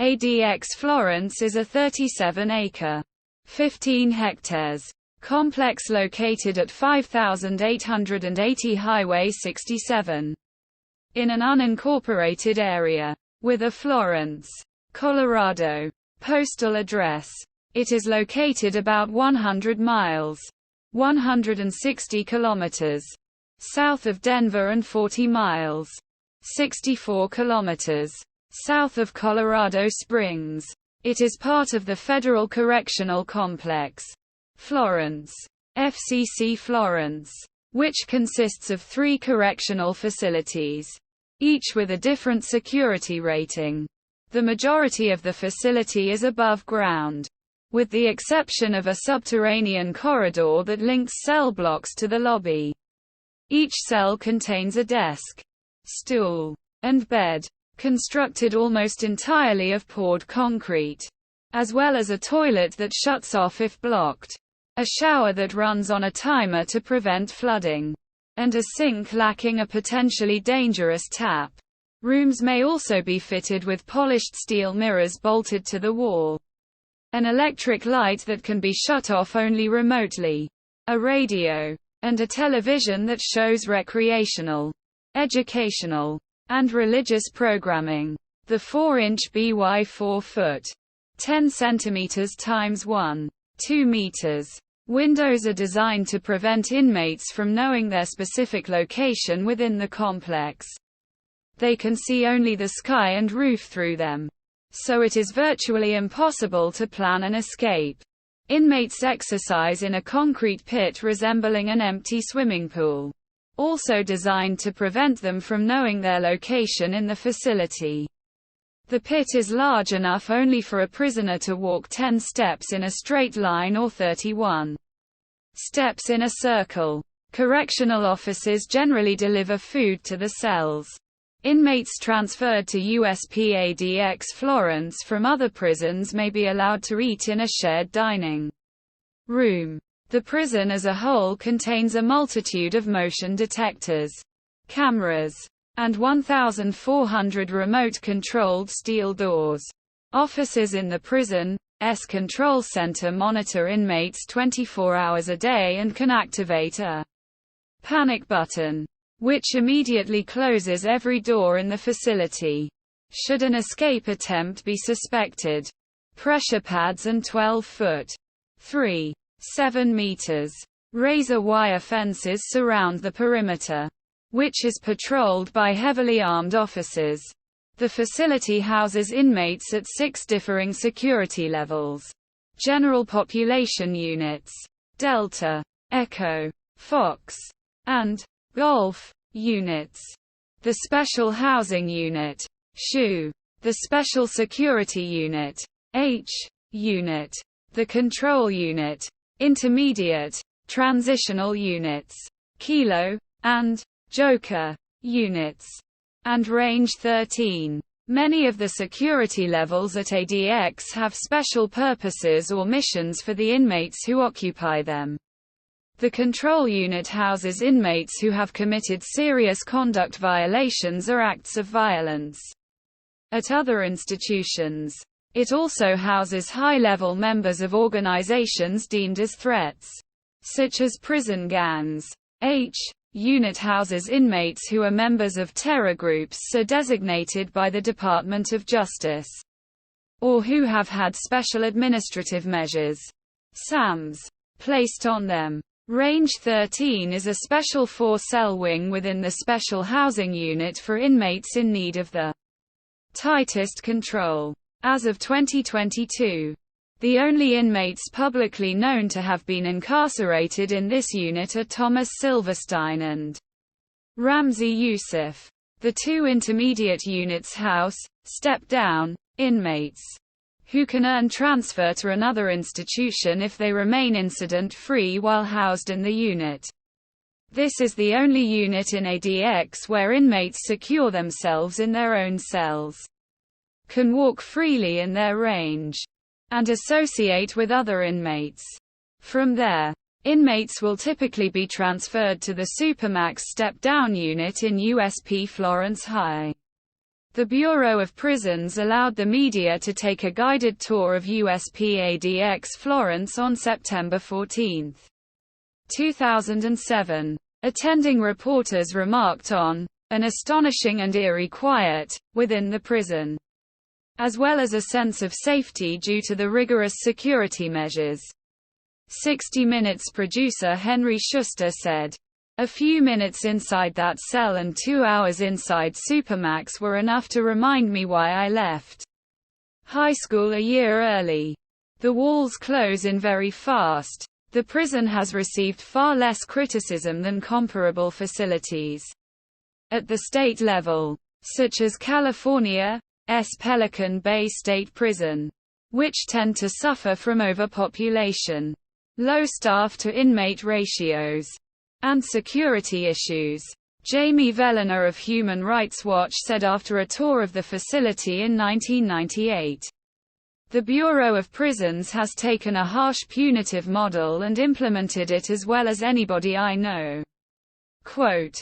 ADX Florence is a 37-acre, 15 hectares, complex located at 5880 Highway 67, in an unincorporated area, with a Florence, Colorado, postal address. It is located about 100 miles, 160 kilometers, south of Denver and 40 miles, 64 kilometers, south of Colorado Springs. It is part of the Federal Correctional Complex, Florence, FCC Florence, which consists of 3 correctional facilities, each with a different security rating. The majority of the facility is above ground, with the exception of a subterranean corridor that links cell blocks to the lobby. Each cell contains a desk, stool, and bed, constructed almost entirely of poured concrete, as well as a toilet that shuts off if blocked, a shower that runs on a timer to prevent flooding, and a sink lacking a potentially dangerous tap. Rooms may also be fitted with polished steel mirrors bolted to the wall, an electric light that can be shut off only remotely, a radio, and a television that shows recreational, educational, and religious programming. The 4-inch by 4-foot, 10 centimeters x 1.2 meters windows are designed to prevent inmates from knowing their specific location within the complex. They can see only the sky and roof through them, so it is virtually impossible to plan an escape. Inmates exercise in a concrete pit resembling an empty swimming pool, also designed to prevent them from knowing their location in the facility. The pit is large enough only for a prisoner to walk 10 steps in a straight line or 31 steps in a circle. Correctional officers generally deliver food to the cells. Inmates transferred to USP ADX Florence from other prisons may be allowed to eat in a shared dining room. The prison as a whole contains a multitude of motion detectors, cameras, and 1,400 remote-controlled steel doors. Officers in the prison's control center monitor inmates 24 hours a day and can activate a panic button, which immediately closes every door in the facility, should an escape attempt be suspected. Pressure pads and 12-foot, 3.7 meters, razor wire fences surround the perimeter, which is patrolled by heavily armed officers. The facility houses inmates at 6 differing security levels. General population units, Delta, Echo, Fox, and Golf units. The Special Housing Unit, SHU. The Special Security Unit, H unit. The Control Unit, Intermediate, Transitional Units, Kilo, and Joker units, and Range 13. Many of the security levels at ADX have special purposes or missions for the inmates who occupy them. The Control Unit houses inmates who have committed serious conduct violations or acts of violence. At other institutions, it also houses high-level members of organizations deemed as threats, such as prison gangs. H unit houses inmates who are members of terror groups so designated by the Department of Justice, or who have had special administrative measures, SAMs, placed on them. Range 13 is a special 4-cell wing within the Special Housing Unit for inmates in need of the tightest control. As of 2022, the only inmates publicly known to have been incarcerated in this unit are Thomas Silverstein and Ramzi Youssef. The 2 intermediate units house, step-down, inmates, who can earn transfer to another institution if they remain incident-free while housed in the unit. This is the only unit in ADX where inmates secure themselves in their own cells, can walk freely in their range, and associate with other inmates. From there, inmates will typically be transferred to the supermax step-down unit in USP Florence High. The Bureau of Prisons allowed the media to take a guided tour of USP ADX Florence on September 14, 2007. Attending reporters remarked on an astonishing and eerie quiet within the prison, as well as a sense of safety due to the rigorous security measures. 60 Minutes producer Henry Schuster said, "A few minutes inside that cell and 2 hours inside Supermax were enough to remind me why I left high school a year early. The walls close in very fast. The prison has received far less criticism than comparable facilities at the state level, such as California's Pelican Bay State Prison, which tend to suffer from overpopulation, low staff-to-inmate ratios, and security issues." Jamie Vellner of Human Rights Watch said after a tour of the facility in 1998, "The Bureau of Prisons has taken a harsh punitive model and implemented it as well as anybody I know." Quote,